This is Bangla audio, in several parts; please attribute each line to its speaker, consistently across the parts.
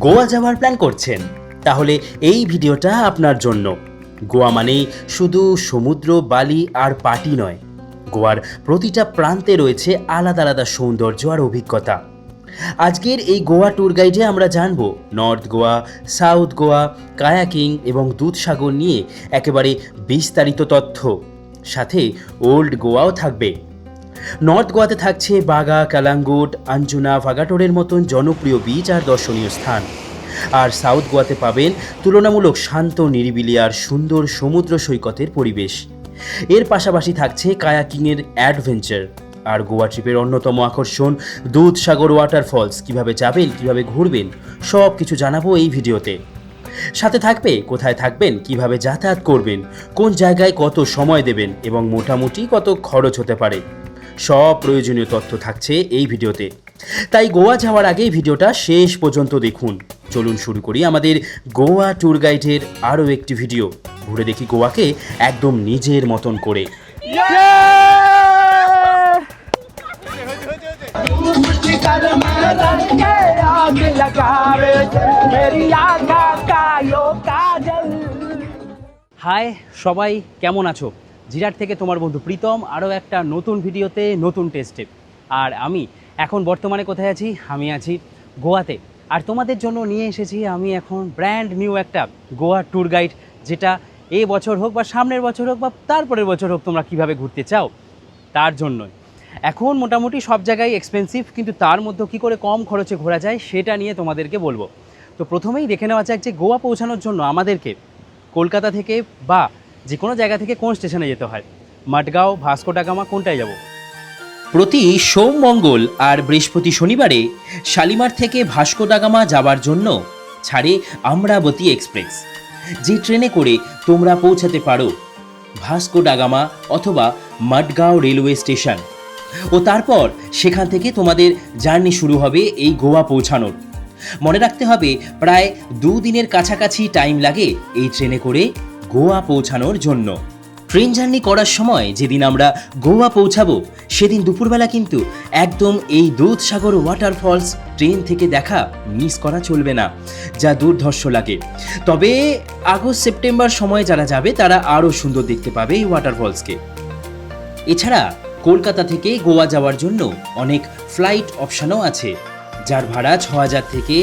Speaker 1: গোয়া যাওয়ার প্ল্যান করছেন? তাহলে এই ভিডিওটা আপনার জন্য। গোয়া মানেই শুধু সমুদ্র, বালি আর পার্টি নয়। গোয়ার প্রতিটা প্রান্তে রয়েছে আলাদা আলাদা সৌন্দর্য আর অভিজ্ঞতা। আজকের এই গোয়া ট্যুর গাইডে আমরা জানব north Goa, south Goa, kayaking এবং দুধসাগর নিয়ে একেবারে বিস্তারিত তথ্য। সাথে ওল্ড গোয়াও থাকবে। নর্থ গোয়াতে থাকছে বাগা, কালাঙ্গুট, আঞ্জুনা, ভাগাটোরের মতন জনপ্রিয় বিচ আর দর্শনীয় স্থান। আর সাউথ গোয়াতে পাবেন তুলনামূলক শান্ত, নিরিবিলি আর সুন্দর সমুদ্র সৈকতের পরিবেশ। এর পাশাপাশি থাকছে কায়াকিংয়ের অ্যাডভেঞ্চার। আর গোয়া ট্রিপের অন্যতম আকর্ষণ দুধসাগর ওয়াটারফলস। কিভাবে যাবেন, কিভাবে ঘুরবেন, সব কিছু জানাবো এই ভিডিওতে। সাথে থাকবে কোথায় থাকবেন, কিভাবে যাতায়াত করবেন, কোন জায়গায় কত সময় দেবেন এবং মোটামুটি কত খরচ হতে পারে। সব প্রয়োজনীয় তথ্য থাকছে এই ভিডিওতে। তাই গোয়া যাওয়ার আগে ভিডিওটা শেষ পর্যন্ত দেখুন। চলুন শুরু করি আমাদের গোয়া ট্যুর গাইডের আরও একটি ভিডিও। ঘুরে দেখি গোয়াকে একদম নিজের মতন করে। হাই সবাই, কেমন আছো? জিরাট থেকে তোমার বন্ধু প্রীতম আরও একটা নতুন ভিডিওতে, নতুন টেস্টে। আর আমি এখন বর্তমানে কোথায় আছি? আমি আছি গোয়াতে। আর তোমাদের জন্য নিয়ে এসেছি আমি এখন ব্র্যান্ড নিউ একটা গোয়া ট্যুর গাইড, যেটা এই বছর হোক বা সামনের বছর হোক বা তারপরের বছর হোক, তোমরা কিভাবে ঘুরতে চাও তার জন্যই। এখন মোটামুটি সব জায়গায় এক্সপেন্সিভ, কিন্তু তার মধ্যে কী করে কম খরচে ঘোরা যায় সেটা নিয়ে তোমাদেরকে বলবো। তো প্রথমেই দেখে নেওয়া যাক যে গোয়া পৌঁছানোর জন্য আমাদেরকে কলকাতা থেকে বা যে কোনো জায়গা থেকে কোন স্টেশনে যেতে হয়। মাডগাঁও, ভাস্কো ডা গামা, কোনটায় যাব? প্রতি সোম, মঙ্গল আর বৃহস্পতি, শনিবারে শালিমার থেকে ভাস্কো ডা গামা যাবার জন্য ছাড়ে আমরাবতী এক্সপ্রেস, যে ট্রেনে করে তোমরা পৌঁছাতে পারো ভাস্কো ডা গামা অথবা মাডগাঁও রেলওয়ে স্টেশন। ও তারপর সেখান থেকে তোমাদের জার্নি শুরু হবে এই গোয়া পৌঁছানোর। মনে রাখতে হবে প্রায় 2 দিনের কাছাকাছি টাইম লাগে এই ট্রেনে করে গোয়া পৌঁছানোর জন্য। ট্রেন জার্নি করার সময় যেদিন আমরা গোয়া পৌঁছাবো সেদিন দুপুরবেলা কিন্তু একদম এই দুধসাগর ওয়াটারফলস ট্রেন থেকে দেখা মিস করা চলবে না, যা দুর্ধর্ষ লাগে। তবে আগস্ট সেপ্টেম্বর সময় যারা যাবে তারা আরও সুন্দর দেখতে পাবে এই ওয়াটারফলসকে। এছাড়া কলকাতা থেকে গোয়া যাওয়ার জন্য অনেক ফ্লাইট অপশানও আছে, যার ভাড়া 6,000 থেকে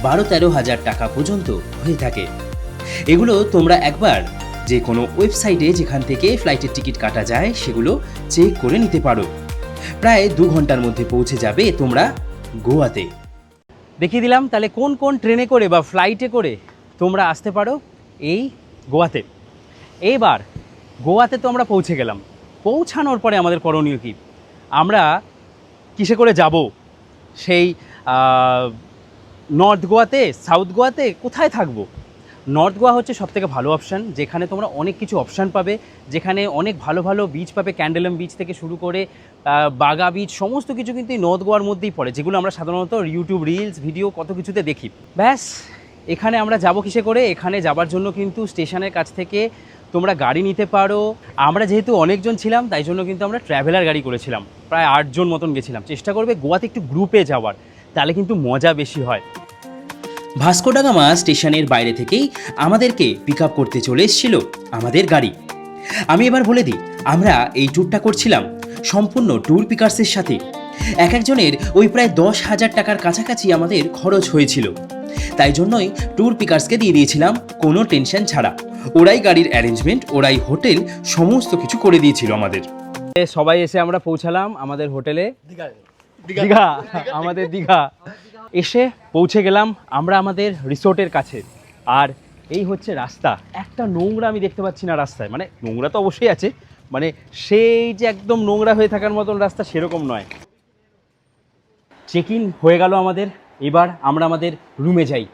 Speaker 1: 12-13,000 টাকা পর্যন্ত হয়ে থাকে। এগুলো তোমরা একবার যে কোনো ওয়েবসাইটে যেখান থেকে ফ্লাইটের টিকিট কাটা যায় সেগুলো চেক করে নিতে পারো। প্রায় 2 ঘন্টার মধ্যে পৌঁছে যাবে তোমরা গোয়াতে। দেখিয়ে দিলাম তাহলে কোন কোন ট্রেনে করে বা ফ্লাইটে করে তোমরা আসতে পারো এই গোয়াতে। এইবার গোয়াতে তো আমরা পৌঁছে গেলাম। পৌঁছানোর পরে আমাদের করণীয় কী? আমরা কিসে করে যাব? সেই নর্থ গোয়াতে, সাউথ গোয়াতে, কোথায় থাকবো? নর্থ গোয়া হচ্ছে সবথেকে ভালো অপশান, যেখানে তোমরা অনেক কিছু অপশান পাবে, যেখানে অনেক ভালো ভালো বিচ পাবে। ক্যান্ডেলম বিচ থেকে শুরু করে বাগা বিচ, সমস্ত কিছু কিন্তু এই নর্থ গোয়ার মধ্যেই পড়ে, যেগুলো আমরা সাধারণত ইউটিউব রিলস, ভিডিও কত কিছুতে দেখি। ব্যাস, এখানে আমরা যাব কিসে করে? এখানে যাবার জন্য কিন্তু স্টেশনের কাছ থেকে তোমরা গাড়ি নিতে পারো। আমরা যেহেতু অনেকজন ছিলাম তাই জন্য কিন্তু আমরা ট্র্যাভেলার গাড়ি করেছিলাম, প্রায় 8 জন মতন গেছিলাম। চেষ্টা করবে গোয়াতে একটু গ্রুপে যাওয়ার, তাহলে কিন্তু মজা বেশি হয়। ভাস্কো ডা গামা স্টেশনের বাইরে থেকেই আমাদেরকে পিক আপ করতে চলে এসেছিল আমাদের গাড়ি। আমি এবার বলে দিই, আমরা এই ট্যুরটা করছিলাম সম্পূর্ণ ট্যুর পিকার্সের সাথে। এক একজনের ওই প্রায় 10,000 টাকার কাছাকাছি আমাদের খরচ হয়েছিল। তাই জন্যই ট্যুর পিকার্সকে দিয়ে দিয়েছিলাম কোনো টেনশন ছাড়া। ওরাই গাড়ির অ্যারেঞ্জমেন্ট, ওরাই হোটেল, সমস্ত কিছু করে দিয়েছিল আমাদের। সবাই এসে আমরা পৌঁছালাম আমাদের হোটেলে, দীঘা, আমাদের দীঘা এসে পৌঁছে গেলাম আমরা আমাদের রিসোর্টের কাছে। আর এই হচ্ছে রাস্তা। একটা নোংরা আমি দেখতে পাচ্ছি না রাস্তায়, মানে নোংরা তো অবশ্যই আছে, মানে সেই যে একদম নোংরা হয়ে থাকার মতন রাস্তা সেরকম নয়। চেক ইন হয়ে গেল আমাদের, এবার আমরা আমাদের রুমে যাই।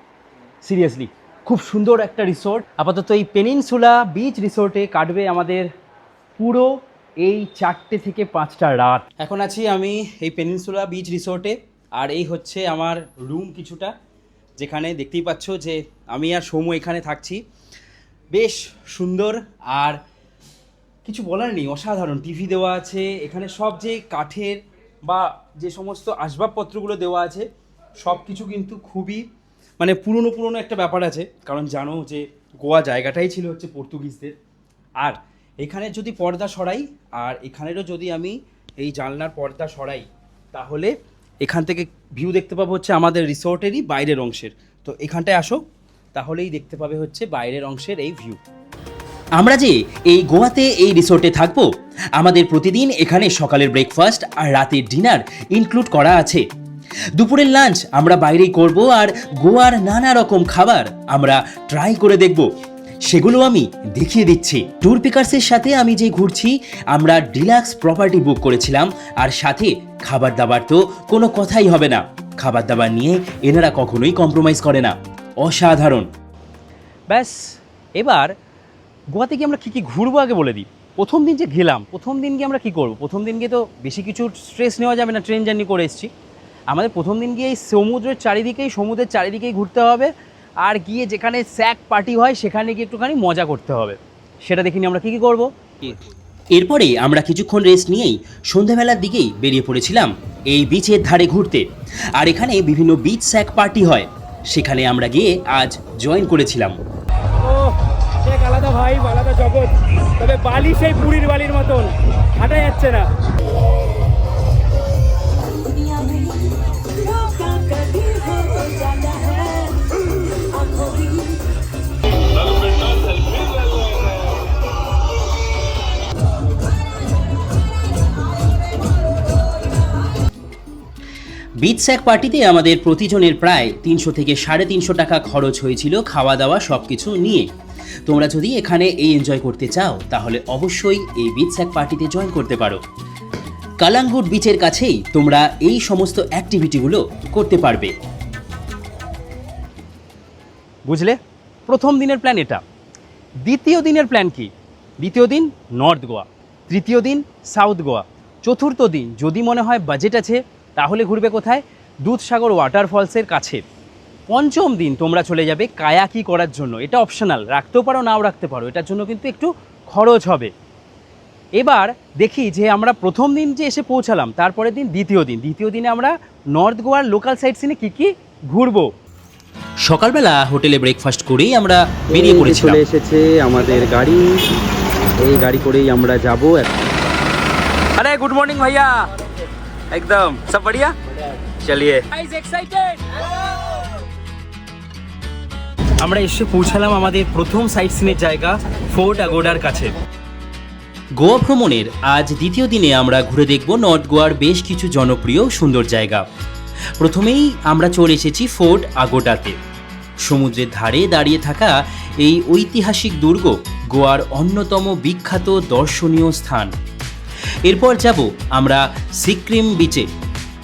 Speaker 1: সিরিয়াসলি খুব সুন্দর একটা রিসোর্ট। আপাতত এই পেনিনসুলা বিচ রিসোর্টে কাটবে আমাদের পুরো এই 4টে থেকে 5টা রাত। এখন আছি আমি এই পেনিনসুলা বিচ রিসোর্টে, আর এই হচ্ছে আমার রুম কিছুটা, যেখানে দেখতেই পাচ্ছ যে আমি আর সৌম্য এখানে থাকছি। বেশ সুন্দর, আর কিছু বলার নেই, অসাধারণ। টিভি দেওয়া আছে এখানে, সব যে কাঠের বা যে সমস্ত আসবাবপত্রগুলো দেওয়া আছে সব কিছু কিন্তু খুবই মানে পুরনো পুরনো একটা ব্যাপার আছে, কারণ জানো যে গোয়া জায়গাটাই ছিল হচ্ছে পর্তুগিজদের। আর এখানে যদি পর্দা সরাই আর এখানেরও যদি আমি এই জানলার পর্দা সরাই, তাহলে এখান থেকে ভিউ দেখতে পাবো হচ্ছে আমাদের রিসোর্টেরই বাইরের অংশের। তো এখানটায় আসো, তাহলেই দেখতে পাবে হচ্ছে বাইরের অংশের এই ভিউ। আমরা যে এই গোয়াতে এই রিসোর্টে থাকবো, আমাদের প্রতিদিন এখানে সকালের ব্রেকফাস্ট আর রাতের ডিনার ইনক্লুড করা আছে। দুপুরের লাঞ্চ আমরা বাইরেই করব, আর গোয়ার নানা রকম খাবার আমরা ট্রাই করে দেখব, সেগুলো আমি দেখিয়ে দিচ্ছি। ট্যুর পিকার্সের সাথে আমি যে ঘুরছি, আমরা ডিলাক্স প্রপার্টি বুক করেছিলাম, আর সাথে খাবার দাবার তো কোনো কথাই হবে না। খাবার দাবার নিয়ে এনারা কখনোই কম্প্রোমাইজ করে না, অসাধারণ। ব্যাস, এবার গোয়াতে গিয়ে আমরা কী কী ঘুরবো আগে বলে দিই। প্রথম দিন যে গেলাম, প্রথম দিন গিয়ে আমরা কী করবো? প্রথম দিন গিয়ে তো বেশি কিছু স্ট্রেস নেওয়া যাবে না, ট্রেন জার্নি করে এসেছি। আমাদের প্রথম দিন গিয়ে এই সমুদ্রের চারিদিকেই ঘুরতে হবে, আর গিয়ে যেখানে স্যাক পার্টি হয় সেখানে গিয়ে একটুখানি মজা করতে হবে। সেটা দেখিনি আমরা কী কী করবো। এরপরে আমরা কিছুক্ষণ রেস্ট নিয়েই সন্ধ্যাবেলার দিকেই বেরিয়ে পড়েছিলাম এই বিচের ধারে ঘুরতে। আর এখানে বিভিন্ন বিচ স্যাক পার্টি হয়, সেখানে আমরা গিয়ে আজ জয়েন করেছিলাম।
Speaker 2: এক আলাদা ভাই, আলাদা জগৎ। তবে বালি সেই পুরীর বালির মতন হাঁটা যাচ্ছে না।
Speaker 1: বিচ স্যাক পার্টিতে আমাদের প্রতিজনের প্রায় 300 থেকে 350 টাকা খরচ হয়েছিল, খাওয়া দাওয়া সব কিছু নিয়ে। তোমরা যদি এখানে এই এনজয় করতে চাও, তাহলে অবশ্যই এই বিচ স্যাক পার্টিতে জয়েন করতে পারো। কালাঙ্গুট বিচের কাছেই তোমরা এই সমস্ত অ্যাক্টিভিটিগুলো করতে পারবে। বুঝলে, প্রথম দিনের প্ল্যান এটা। দ্বিতীয় দিনের প্ল্যান কি? দ্বিতীয় দিন নর্থ গোয়া, তৃতীয় দিন সাউথ গোয়া, চতুর্থ দিন যদি মনে হয় বাজেট আছে তাহলে ঘুরবে কোথায়? দুধসাগর ওয়াটারফলসের কাছে। পঞ্চম দিন তোমরা চলে যাবে কায়াকি করার জন্য। এটা অপশনাল, রাখতেও পারো নাও রাখতে পারো, এটার জন্য কিন্তু একটু খরচ হবে। এবার দেখি যে আমরা প্রথম দিন যে এসে পৌঁছালাম, তারপরের দিন দ্বিতীয় দিনে আমরা নর্থ গোয়ার লোকাল সাইট সিনে কী কী ঘুরবো। সকালবেলা হোটেলে ব্রেকফাস্ট করেই আমরা বেরিয়ে পড়েছিলাম।
Speaker 3: চলে এসেছে আমাদের গাড়ি, এই গাড়ি করেই আমরা যাব।
Speaker 1: अरे गुड मॉर्निंग भैया, एकदम सब बढ़िया, चलिए। আমরা এসে পৌঁছালাম আমাদের প্রথম সাইট সিনের জায়গা ফোর্ট আগোডার কাছে। গোয়া ভ্রমণের আজ দ্বিতীয় দিনে আমরা ঘুরে দেখব নর্থ গোয়ার বেশ কিছু জনপ্রিয় সুন্দর জায়গা। প্রথমেই আমরা চলে এসেছি ফোর্ট আগোডাতে। সমুদ্রের ধারে দাঁড়িয়ে থাকা এই ঐতিহাসিক দুর্গ গোয়ার অন্যতম বিখ্যাত দর্শনীয় স্থান। এরপর যাব আমরা সিক্রিম বিচে।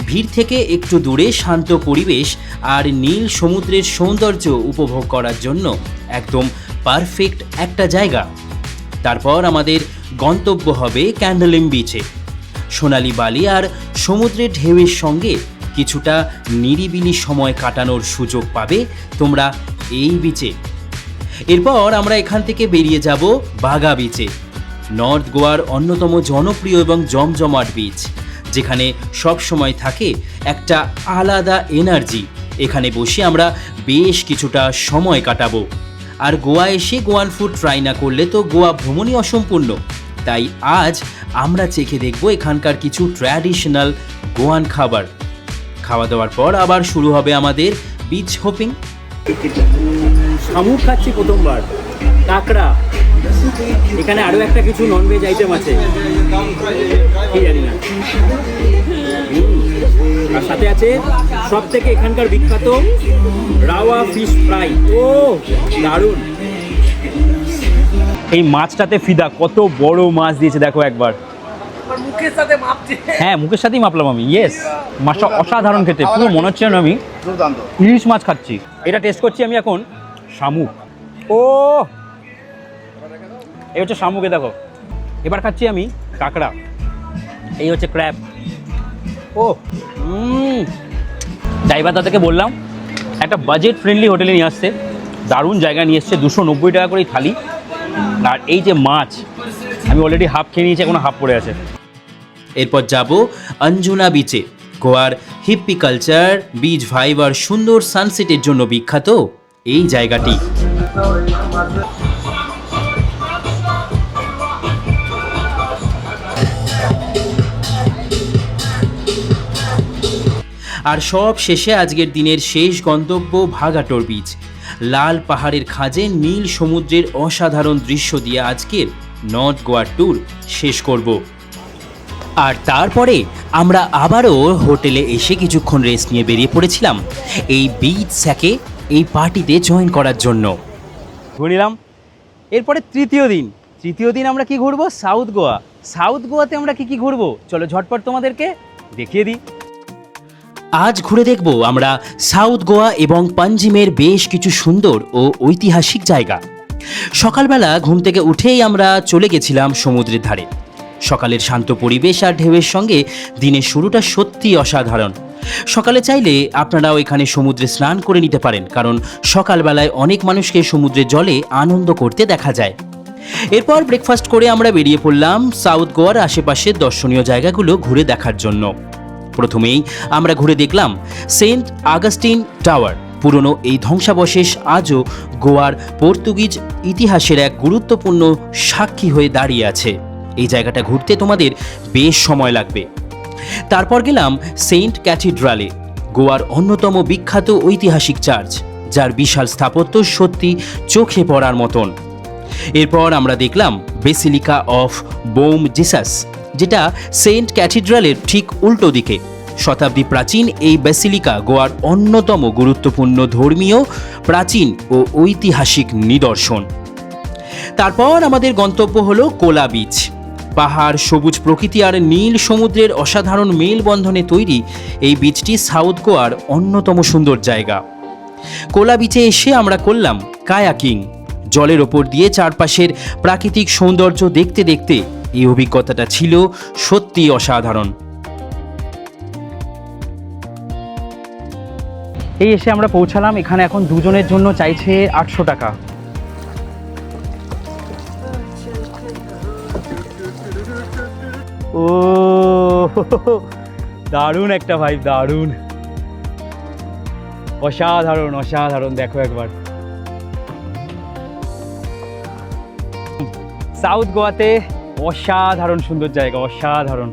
Speaker 1: ভিড় থেকে একটু দূরে শান্ত পরিবেশ আর নীল সমুদ্রের সৌন্দর্য উপভোগ করার জন্য একদম পারফেক্ট একটা জায়গা। তারপর আমাদের গন্তব্য হবে ক্যান্ডলিম বিচে। সোনালি বালি আর সমুদ্রের ঢেউয়ের সঙ্গে কিছুটা নিরিবিলি সময় কাটানোর সুযোগ পাবে তোমরা এই বিচে। এরপর আমরা এখান থেকে বেরিয়ে যাব বাগা বিচে, নর্থ গোয়ার অন্যতম জনপ্রিয় এবং জমজমাট বিচ, যেখানে সব সময় থাকে একটা আলাদা এনার্জি। এখানে বসে আমরা বেশ কিছুটা সময় কাটাবো। আর গোয়া এসে গোয়ান ফুড ট্রাই না করলে তো গোয়া ভ্রমণই অসম্পূর্ণ। তাই আজ আমরা চেখে দেখব এখানকার কিছু ট্র্যাডিশনাল গোয়ান খাবার। খাওয়া দাওয়ার পর আবার শুরু হবে আমাদের বিচ হপিং।
Speaker 2: শামুক খাচ্ছি প্রথমবার, কাঁকড়া, এখানে আরও একটা কিছু ননভেজ আইটেম আছে, কি জানি না। আর সাথে আছে সব থেকে এখানকার বিখ্যাত রাওয়া ফিশ ফ্রাই। ও দারুণ!
Speaker 1: এই মাছটাতে ফিদা, কত বড় মাছ দিয়েছে দেখো একবার।
Speaker 2: মুখের সাথে মাপছে।
Speaker 1: হ্যাঁ, মুখের সাথেই মাপলাম আমি। ইয়েস, মাছটা অসাধারণ খেতে, পুরো মনে হচ্ছে না আমি ইলিশ মাছ খাচ্ছি। এটা টেস্ট করছি আমি এখন শামুক। ও, এই হচ্ছে শামুকে দেখো। এবার খাচ্ছি আমি কাঁকড়া, এই হচ্ছে ক্র্যাব। ও ড্রাইভার দাদাকে বললাম একটা বাজেট ফ্রেন্ডলি হোটেলে নিয়ে আসছে, দারুণ জায়গায় নিয়ে এসছে। 290 টাকা করে থালি। আর এই যে মাছ, আমি অলরেডি হাফ খেয়ে নিয়েছি, এখনো হাফ পড়ে আছে। এরপর যাব অঞ্জুনা বিচে। গোয়ার হিপ্পি কালচার, বিচ ভাইব আর সুন্দর সানসেটের জন্য বিখ্যাত এই জায়গাটি। আর সব শেষে আজকের দিনের শেষ গন্তব্য ভাগাটোর বিচ। লাল পাহাড়ের খাঁজে নীল সমুদ্রের অসাধারণ দৃশ্য দিয়ে আজকের নর্থ গোয়ার ট্যুর শেষ করব। আর তারপরে আমরা আবারও হোটেলে এসে কিছুক্ষণ রেস্ট নিয়ে বেরিয়ে পড়েছিলাম এই বিচ স্যাকে এই পার্টিতে জয়েন করার জন্য। ঘুরিলাম। এরপরে তৃতীয় দিন আমরা কি ঘুরবো? সাউথ গোয়া। সাউথ গোয়াতে আমরা কি ঘুরবো চলো ঝটপট তোমাদেরকে দেখিয়ে দিই। আজ ঘুরে দেখব আমরা সাউথ গোয়া এবং পাঞ্জিমের বেশ কিছু সুন্দর ও ঐতিহাসিক জায়গা। সকালবেলা ঘুম থেকে উঠেই আমরা চলে গেছিলাম সমুদ্রের ধারে। সকালের শান্ত পরিবেশ আর ঢেউয়ের সঙ্গে দিনের শুরুটা সত্যি অসাধারণ। সকালে চাইলে আপনারাও এখানে সমুদ্রে স্নান করে নিতে পারেন, কারণ সকালবেলায় অনেক মানুষকে সমুদ্রের জলে আনন্দ করতে দেখা যায়। এরপর ব্রেকফাস্ট করে আমরা বেরিয়ে পড়লাম সাউথ গোয়ার আশেপাশের দর্শনীয় জায়গাগুলো ঘুরে দেখার জন্য। প্রথমেই আমরা ঘুরে দেখলাম সেন্ট আগাস্টিন টাওয়ার। পুরনো এই ধ্বংসাবশেষ আজও গোয়ার পর্তুগিজ ইতিহাসের এক গুরুত্বপূর্ণ সাক্ষী হয়ে দাঁড়িয়ে আছে। এই জায়গাটা ঘুরতে তোমাদের বেশ সময় লাগবে। তারপর গেলাম সেন্ট ক্যাথিড্রালে, গোয়ার অন্যতম বিখ্যাত ঐতিহাসিক চার্চ, যার বিশাল স্থাপত্য সত্যি চোখে পড়ার মতন। এরপর আমরা দেখলাম বেসিলিকা অফ বোম জিসাস, যেটা সেন্ট ক্যাথিড্রালের ঠিক উল্টো দিকে। শতাব্দী প্রাচীন এই বেসিলিকা গোয়ার অন্যতম গুরুত্বপূর্ণ ধর্মীয়, প্রাচীন ও ঐতিহাসিক নিদর্শন। তারপর আমাদের গন্তব্য হলো কোলা বিচ। পাহাড়, সবুজ প্রকৃতি আর নীল সমুদ্রের অসাধারণ মেলবন্ধনে তৈরি এই বিচটি সাউথ গোয়ার অন্যতম সুন্দর জায়গা। কোলা বিচে এসে আমরা করলাম কায়াকিং। জলের ওপর দিয়ে চারপাশের প্রাকৃতিক সৌন্দর্য দেখতে দেখতে এই অভিজ্ঞতাটা ছিল সত্যি অসাধারণ। এই এসে আমরা পৌঁছালাম। এখানে এখন দুজনের জন্য চাইছে 800 টাকা। ও দারুণ একটা ভাই, দারুণ, অসাধারণ অসাধারণ। দেখো একবার সাউথ গোয়াতে অসাধারণ সুন্দর জায়গা, অসাধারণ।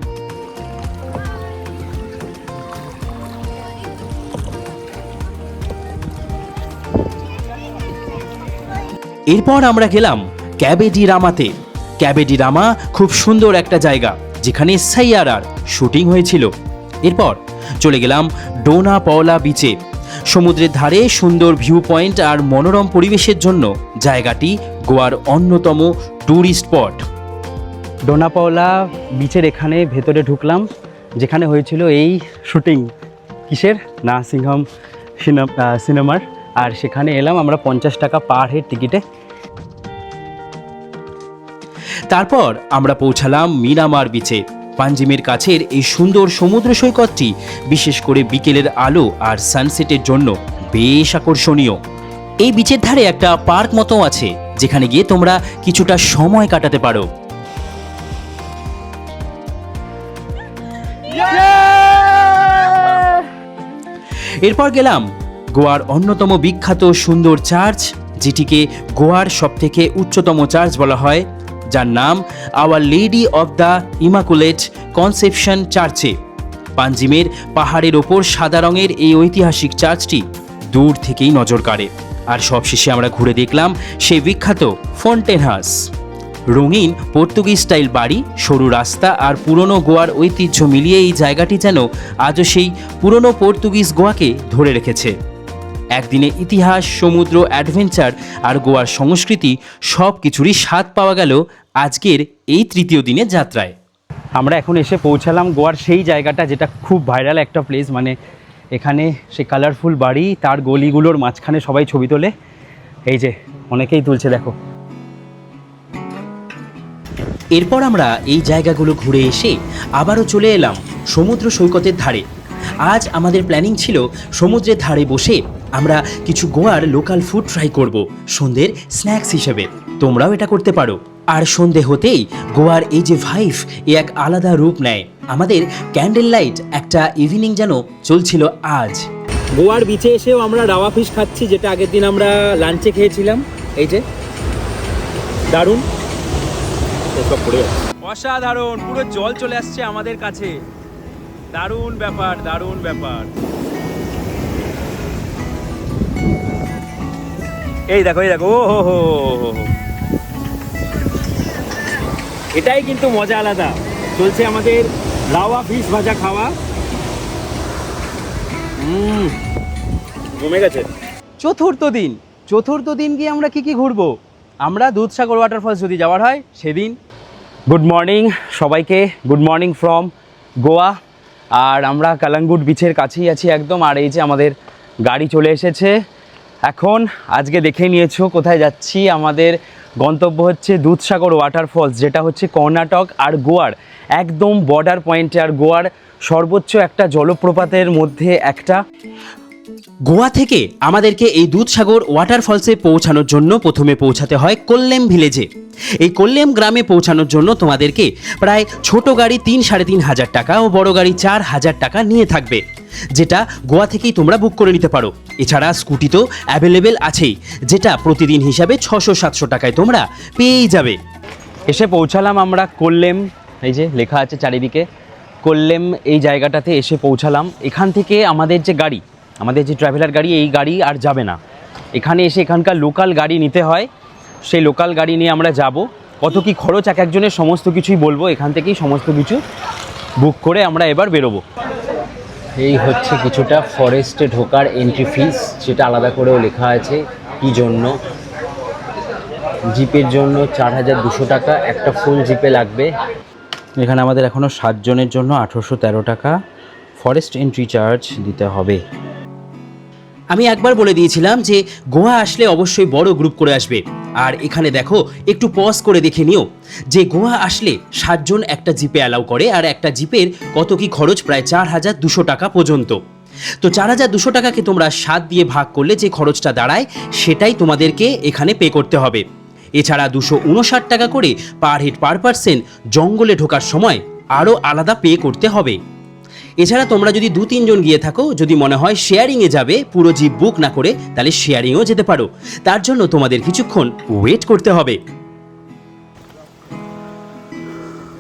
Speaker 1: এরপর আমরা গেলাম ক্যাবে ডি রামাতে। ক্যাবে ডি রামা খুব সুন্দর একটা জায়গা, যেখানে সাইয়ারার শুটিং হয়েছিল। এরপর চলে গেলাম ডোনা পাওলা বিচে। সমুদ্রের ধারে সুন্দর ভিউ পয়েন্ট আর মনোরম পরিবেশের জন্য জায়গাটি গোয়ার অন্যতম ট্যুরিস্ট স্পট। ডোনা পাওলা বিচের এখানে ভেতরে ঢুকলাম, যেখানে হয়েছিল এই শুটিং। কিসের না? সিংহম সিনেমার। আর সেখানে এলাম আমরা 50 টাকা পার হেড টিকিটে। তারপর আমরা পৌঁছালাম মিরামার বিচে। পাঞ্জিমের কাছের এই সুন্দর সমুদ্র সৈকতটি বিশেষ করে বিকেলের আলো আর সানসেটের জন্য বেশ আকর্ষণীয়। এই বিচের ধারে একটা পার্ক মতো আছে, যেখানে গিয়ে তোমরা কিছুটা সময় কাটাতে পারো। এরপর গেলাম গোয়ার অন্যতম বিখ্যাত সুন্দর চার্চ, যেটিকে গোয়ার সবথেকে উচ্চতম চার্চ বলা হয়, যার নাম Our Lady of the Immaculate Conception চার্চে। পাঞ্জিমের পাহাড়ের ওপর সাদা রঙের এই ঐতিহাসিক চার্চটি দূর থেকেই নজর কাড়ে। আর সবশেষে আমরা ঘুরে দেখলাম সেই বিখ্যাত ফন্টেন হাউস। রঙিন পর্তুগিজ স্টাইল বাড়ি, সরু রাস্তা আর পুরনো গোয়ার ঐতিহ্য মিলিয়ে এই জায়গাটি যেন আজও সেই পুরনো পর্তুগিজ গোয়াকে ধরে রেখেছে। একদিনে ইতিহাস, সমুদ্র, অ্যাডভেঞ্চার আর গোয়ার সংস্কৃতি সব কিছুরই স্বাদ পাওয়া গেল আজকের এই তৃতীয় দিনের যাত্রায়। আমরা এখন এসে পৌঁছালাম গোয়ার সেই জায়গাটা যেটা খুব ভাইরাল একটা প্লেস। মানে এখানে সেই কালারফুল বাড়ি, তার গলিগুলোর মাঝখানে সবাই ছবি তোলে। এই যে অনেকেই তুলছে, দেখো। এরপর আমরা এই জায়গাগুলো ঘুরে এসে আবারও চলে এলাম সমুদ্র সৈকতের ধারে। আজ আমাদের প্ল্যানিং ছিল সমুদ্রের ধারে বসে আমরা কিছু গোয়ার লোকাল ফুড ট্রাই করব সন্ধ্যের স্ন্যাক্স হিসেবে। তোমরাও এটা করতে পারো। আর সন্ধে হতেই গোয়ার এই যে ভাইব এ এক আলাদা রূপ নেয়। আমাদের ক্যান্ডেল লাইট একটা ইভিনিং যেন চলছিল আজ।
Speaker 2: গোয়ার বিচে এসেও আমরা রাওয়া ফিশ খাচ্ছি, যেটা আগের দিন আমরা লাঞ্চে খেয়েছিলাম। এই যে দারুণ, সব পড়ে যাচ্ছে।
Speaker 1: অসাধারণ, পুরো জল চলে আসছে আমাদের কাছে। দারুণ ব্যাপার, দারুণ ব্যাপার। এই দেখো, এই দেখো, ও হো হো হো।
Speaker 2: এটাই কিন্তু মজা আলাদা। চলছে আমাদের রাওয়া ফিশ ভাজা খাওয়া। জমে গেছে।
Speaker 1: চতুর্থ দিন গিয়ে আমরা কি ঘুরবো? আমরা দুধসাগর ওয়াটারফলস যদি যাওয়ার হয় সেদিন। গুড মর্নিং সবাইকে, গুড মর্নিং ফ্রম গোয়া। আর আমরা কালাঙ্গুট বিচের কাছেই আছি একদম। আর এই যে আমাদের গাড়ি চলে এসেছে এখন। আজকে দেখে নিয়েছো কোথায় যাচ্ছি। আমাদের গন্তব্য হচ্ছে দুধসাগর ওয়াটারফলস, যেটা হচ্ছে কর্ণাটক আর গোয়ার একদম বর্ডার পয়েন্টে। আর গোয়ার সর্বোচ্চ একটা জলপ্রপাতের মধ্যে একটা। গোয়া থেকে আমাদেরকে এই দুধসাগর ওয়াটারফলসে পৌঁছানোর জন্য প্রথমে পৌঁছাতে হয় কোল্লেম ভিলেজে। এই কোল্লেম গ্রামে পৌঁছানোর জন্য তোমাদেরকে প্রায় ছোট গাড়ি 3-3.5 হাজার টাকা ও বড় গাড়ি 4,000 টাকা নিয়ে থাকবে, যেটা গোয়া থেকেই তোমরা বুক করে নিতে পারো। এছাড়া স্কুটি তো অ্যাভেলেবেল আছেই, যেটা প্রতিদিন হিসাবে 600-700 টাকায় তোমরা পেয়েই যাবে। এসে পৌঁছালাম আমরা কোল্লেম, এই যে লেখা আছে চারিদিকে কোল্লেম, এই জায়গাটাতে এসে পৌঁছালাম। এখান থেকে আমাদের যে গাড়ি, আমাদের যে ট্রাভেলার গাড়ি, এই গাড়ি আর যাবে না। এখানে এসে এখানকার লোকাল গাড়ি নিতে হয়। সেই লোকাল গাড়ি নিয়ে আমরা যাব। কত কি খরচ এক একজনের সমস্ত কিছুই বলবো। এখান থেকেই সমস্ত কিছু বুক করে আমরা এবার বেরোবো।
Speaker 3: এই হচ্ছে কিছুটা ফরেস্টে ঢোকার এন্ট্রি ফিস, যেটা আলাদা করেও লেখা আছে কি জন্য। জিপের জন্য 4,200 টাকা, একটা ফুল জিপে লাগবে। এখানে আমাদের এখনও 7 জনের জন্য 1,813 টাকা ফরেস্ট এন্ট্রি চার্জ দিতে হবে।
Speaker 1: আমি একবার বলে দিয়েছিলাম যে গোয়া আসলে অবশ্যই বড় গ্রুপ করে আসবে। আর এখানে দেখো, একটু পজ করে দেখে নিও যে গোয়া আসলে 7 জন একটা জিপে অ্যালাউ করে। আর একটা জিপের কত কি খরচ, প্রায় 4,200 টাকা পর্যন্ত। তো 4,200 টাকাকে তোমরা 7 দিয়ে ভাগ করলে যে খরচটা দাঁড়ায়, সেটাই তোমাদেরকে এখানে পে করতে হবে। এছাড়া 259 টাকা করে পার হেড পার পার্সন জঙ্গলে ঢোকার সময় আরও আলাদা পে করতে হবে। এছাড়া তোমরা যদি 2-3 জন গিয়ে থাকো, যদি মনে হয় শেয়ারিংয়ে যাবে পুরো জিপ বুক না করে, তাহলে শেয়ারিংও যেতে পারো। তার জন্য তোমাদের কিছুক্ষণ ওয়েট করতে হবে।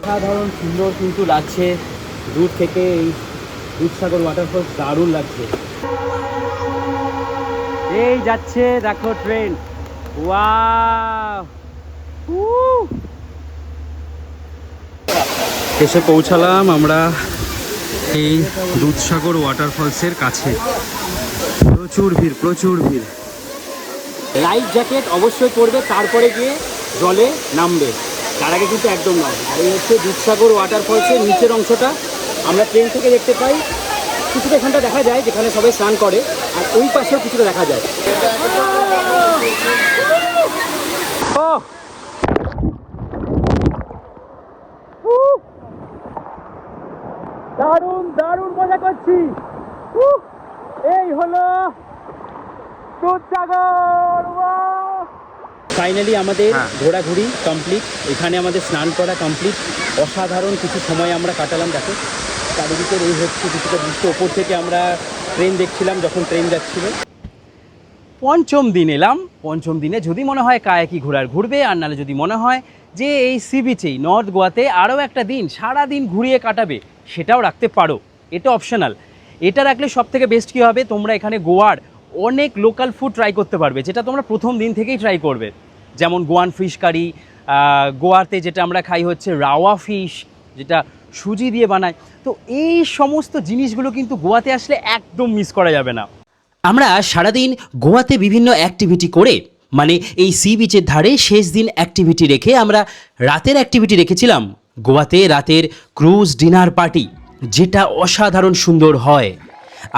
Speaker 2: সাধারণ সুন্দর কিন্তু লাগছে দূর থেকে। এই দুধসাগর ওয়াটারফলস দারুণ লাগছে। এই যাচ্ছে দেখো ট্রেন। ওয়াও,
Speaker 1: এসে পৌঁছালাম আমরা এই দুধসাগর ওয়াটারফলসের কাছে। প্রচুর ভিড়, প্রচুর ভিড়।
Speaker 2: লাইফ জ্যাকেট অবশ্যই পরবে, তারপরে গিয়ে জলে নামবে, তার আগে কিন্তু একদম নয়। আর এই হচ্ছে দুধসাগর ওয়াটারফলসের নিচের অংশটা। আমরা ট্রেন থেকে দেখতে পাই, কিছুটা এখানটা দেখা যায় যেখানে সবাই স্নান করে, আর ওই পাশেও কিছুটা দেখা যায়। দারুণ দারুণ মজা করছি। এই হলো দুধসাগর। ফাইনালি আমাদের ঘোরাঘুরি কমপ্লিট, এখানে আমাদের স্নান করা কমপ্লিট। অসাধারণ কিছু সময় আমরা কাটালাম। দেখো চারিদিকের এই হচ্ছে কিছুটা দৃশ্য। ওপর থেকে আমরা ট্রেন দেখছিলাম যখন ট্রেন যাচ্ছিল।
Speaker 1: পঞ্চম দিন এলাম। পঞ্চম দিনে যদি মনে হয় কায়াকি ঘোরার ঘুরবে, আর নাহলে যদি মনে হয় যে এই সি বিচেই নর্থ গোয়াতে আরও একটা দিন সারা দিন ঘুরিয়ে কাটাবে, সেটাও রাখতে পারো। এটা অপশনাল। এটা রাখলে সব থেকে বেস্ট কী হবে, তোমরা এখানে গোয়ার অনেক লোকাল ফুড ট্রাই করতে পারবে, যেটা তোমরা প্রথম দিন থেকেই ট্রাই করবে। যেমন গোয়ান ফিশ কারি, গোয়াতে যেটা আমরা খাই হচ্ছে রাওয়া ফিশ, যেটা সুজি দিয়ে বানায়। তো এই সমস্ত জিনিসগুলো কিন্তু গোয়াতে আসলে একদম মিস করা যাবে না। আমরা সারাদিন গোয়াতে বিভিন্ন অ্যাক্টিভিটি করে, মানে এই সি বিচের ধারে শেষ দিন অ্যাক্টিভিটি রেখে আমরা রাতের অ্যাক্টিভিটি রেখেছিলাম গোয়াতে রাতের ক্রুজ ডিনার পার্টি, যেটা অসাধারণ সুন্দর হয়।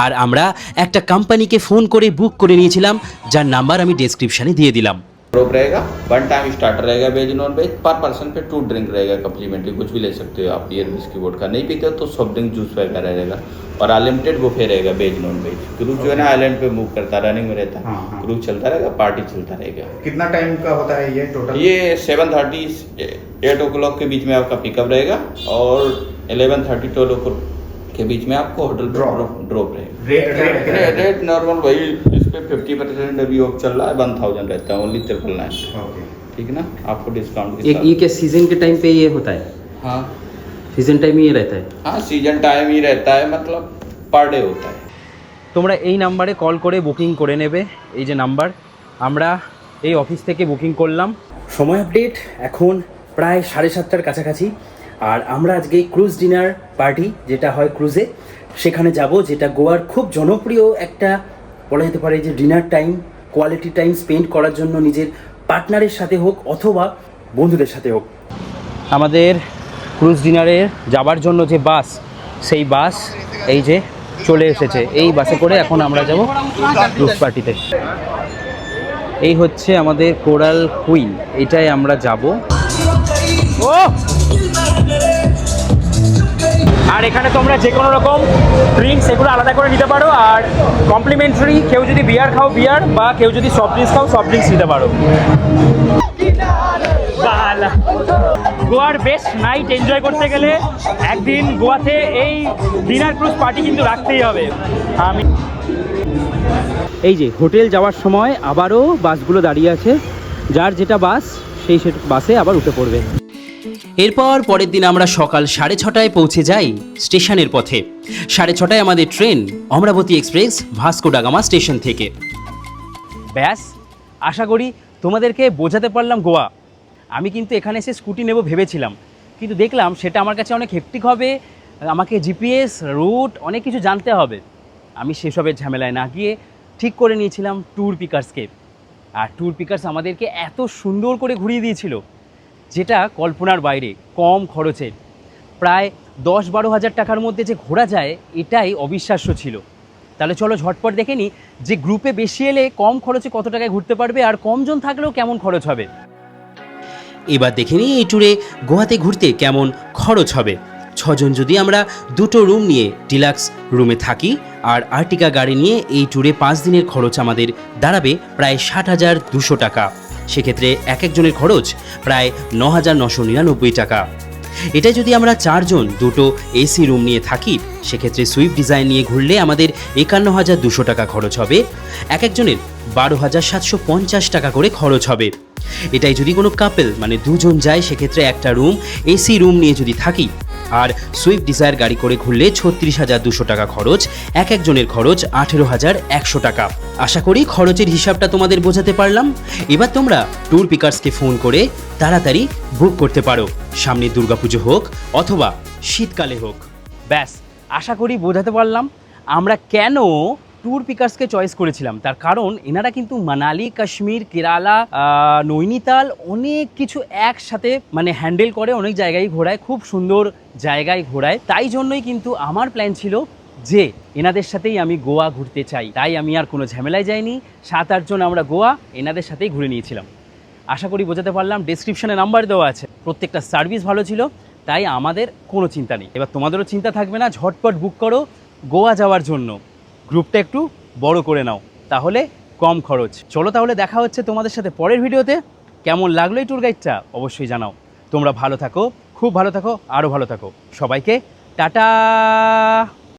Speaker 1: আর আমরা একটা কোম্পানিকে ফোন করে বুক করে নিয়েছিলাম, যার নাম্বার আমি ডেসক্রিপশানে দিয়ে দিলাম।
Speaker 4: ड्रॉप रहेगा, 1 टाइम स्टार्टर रहेगा वेज नॉन वेज, पर पर्सन पे 2 ड्रिंक रहेगा कम्प्लीमेंट्री, कुछ भी ले सकते हो आप। बियर विस्की वोडका नहीं पीते हो तो सॉफ्ट ड्रिंक जूस वगैरह रहेगा, और अनलिमिटेड बुफे रहेगा वेज नॉन वेज। क्रूज जो है ना आइलैंड पे मूव करता है, रनिंग में रहता है, क्रूज चलता रहेगा, पार्टी चलता रहेगा।
Speaker 5: कितना टाइम का होता है ये टोटल?
Speaker 4: ये 7:30 8 o'clock के बीच में आपका पिकअप रहेगा, और 11:30 12 o'clock के बीच में आपको होटल पे ड्रॉप रहेगा। रेट नॉर्मल वही, इस पे 50% अभी ऑफ चल रहा है, 1000 रहता है ओनली 999। ठीक है ना, आपको डिस्काउंट के साथ।
Speaker 3: ये क्या सीजन के टाइम पे ये होता है?
Speaker 4: हाँ
Speaker 3: सीजन टाइम ही ये रहता है?
Speaker 4: हाँ, सीजन टाइम ही रहता है, मतलब पर डे होता है।
Speaker 1: তোমরা এই নাম্বারে কল করে বুকিং করে নেবে, এই যে নাম্বার, আমরা এই অফিস থেকে বুকিং করলাম। সময় আপডেট এখন প্রায় 7:30টার কাছাকাছি, আর আমরা আজকে ক্রুজ ডিনার পার্টি যেটা হয় ক্রুজে সেখানে যাব, যেটা গোয়ার খুব জনপ্রিয় একটা বলা যেতে পারে যে dinner time, quality time spend করার জন্য নিজের পার্টনারের সাথে হোক অথবা বন্ধুদের সাথে হোক। আমাদের ক্রুজ ডিনারে যাবার জন্য যে বাস, সেই বাস এই যে চলে এসেছে, এই বাসে করে এখন আমরা যাব ক্রুজ পার্টিতে। এই হচ্ছে আমাদের কোরাল কুইন, এটাই আমরা যাব। ও আর এখানে তোমরা যে কোনো রকম ড্রিঙ্কস এগুলো আলাদা করে নিতে পারো, আর কমপ্লিমেন্টারি কেউ যদি বিয়ার খাও বিয়ার, বা কেউ যদি সফট ড্রিঙ্কস খাও সফট ড্রিঙ্কস নিতে পারো। গোয়ার বেস্ট নাইট এনজয় করতে গেলে একদিন গোয়াতে এই ডিনার ক্রুজ পার্টি কিন্তু রাখতেই হবে। আমি এই যে হোটেল যাওয়ার সময় আবারও বাসগুলো দাঁড়িয়ে আছে, যার যেটা বাস সেই বাসে আবার উঠে পড়বে। এরপর পরের দিন আমরা সকাল 6:30টায় পৌঁছে যাই স্টেশনের পথে। 6:30টায় আমাদের train Amaravati express Vasco da Gama station থেকে। ব্যাস, আশা করি তোমাদেরকে বোঝাতে পারলাম গোয়া। আমি কিন্তু এখানে এসে স্কুটি নেব ভেবেছিলাম, কিন্তু দেখলাম সেটা আমার কাছে অনেক হেক্টিক হবে, আমাকে জিপিএস রুট অনেক কিছু জানতে হবে। আমি সেসবের ঝামেলায় না গিয়ে ঠিক করে নিয়েছিলাম ট্যুর পিকার্সকে, আর ট্যুর পিকার্স আমাদেরকে এত সুন্দর করে ঘুরিয়ে দিয়েছিল যেটা কল্পনার বাইরে, কম খরচে, প্রায় 10-12 হাজার টাকার মধ্যে যে ঘোরা যায় এটাই অবিশ্বাস্য ছিল। তাহলে চলো ঝটপট দেখে নিই যে গ্রুপে বেশি এলে কম খরচে কত টাকায় ঘুরতে পারবে, আর কম জন থাকলেও কেমন খরচ হবে। এবার দেখে নিই এই ট্যুরে গোয়াতে ঘুরতে কেমন খরচ হবে। 6 জন যদি আমরা 2টো রুম নিয়ে ডিলাক্স রুমে থাকি আর আর্টিকা গাড়ি নিয়ে এই ট্যুরে 5 দিনের খরচ আমাদের দাঁড়াবে প্রায় 60,200 টাকা। সেক্ষেত্রে এক একজনের খরচ প্রায় 9,999 টাকা। এটা যদি আমরা 4 জন 2টো এসি রুম নিয়ে থাকি, সেক্ষেত্রে সুইফট ডিজাইর নিয়ে ঘুরলে আমাদের 51,200 টাকা খরচ হবে। এক একজনের 12,750 টাকা করে খরচ হবে। এটাই যদি কোনো কাপল মানে 2 জন যায়, সেক্ষেত্রে একটা রুম এসি রুম নিয়ে যদি থাকি আর সুইফট ডিজায়ার গাড়ি করে ঘুরলে 36,200 টাকা খরচ। এক একজনের খরচ 18,100 টাকা। আশা করি খরচের হিসাবটা তোমাদের বোঝাতে পারলাম। এবার তোমরা ট্যুর পিকার্সকে ফোন করে তাড়াতাড়ি বুক করতে পারো, সামনে দুর্গাপুজো হোক অথবা শীতকালে হোক। ব্যাস, আশা করি বোঝাতে পারলাম আমরা কেন ট্যুর পিকার্সকে চয়েস করেছিলাম। তার কারণ এনারা কিন্তু মানালি, কাশ্মীর, কেরালা, নৈনিতাল অনেক কিছু একসাথে মানে হ্যান্ডেল করে, অনেক জায়গায় ঘোরায়, খুব সুন্দর জায়গায় ঘোরায়। তাই জন্যই কিন্তু আমার প্ল্যান ছিল যে এনাদের সাথেই আমি গোয়া ঘুরতে চাই। তাই আমি আর কোনো ঝামেলায় যাইনি, 7-8 জন আমরা গোয়া এনাদের সাথেই ঘুরে নিয়েছিলাম। আশা করি বোঝাতে পারলাম। ডেসক্রিপশনে নাম্বার দেওয়া আছে, প্রত্যেকটা সার্ভিস ভালো ছিল, তাই আমাদের কোনো চিন্তা নেই। এবার তোমাদেরও চিন্তা থাকবে না, ঝটপট বুক করো গোয়া যাওয়ার জন্য। গ্রুপটা একটু বড় করে নাও, তাহলে কম খরচ। চলো তাহলে দেখা হচ্ছে তোমাদের সাথে পরের ভিডিওতে। কেমন লাগলো এই ট্যুর গাইডটা অবশ্যই জানাও। তোমরা ভালো থাকো, খুব ভালো থাকো, আরও ভালো থাকো। সবাইকে টাটা।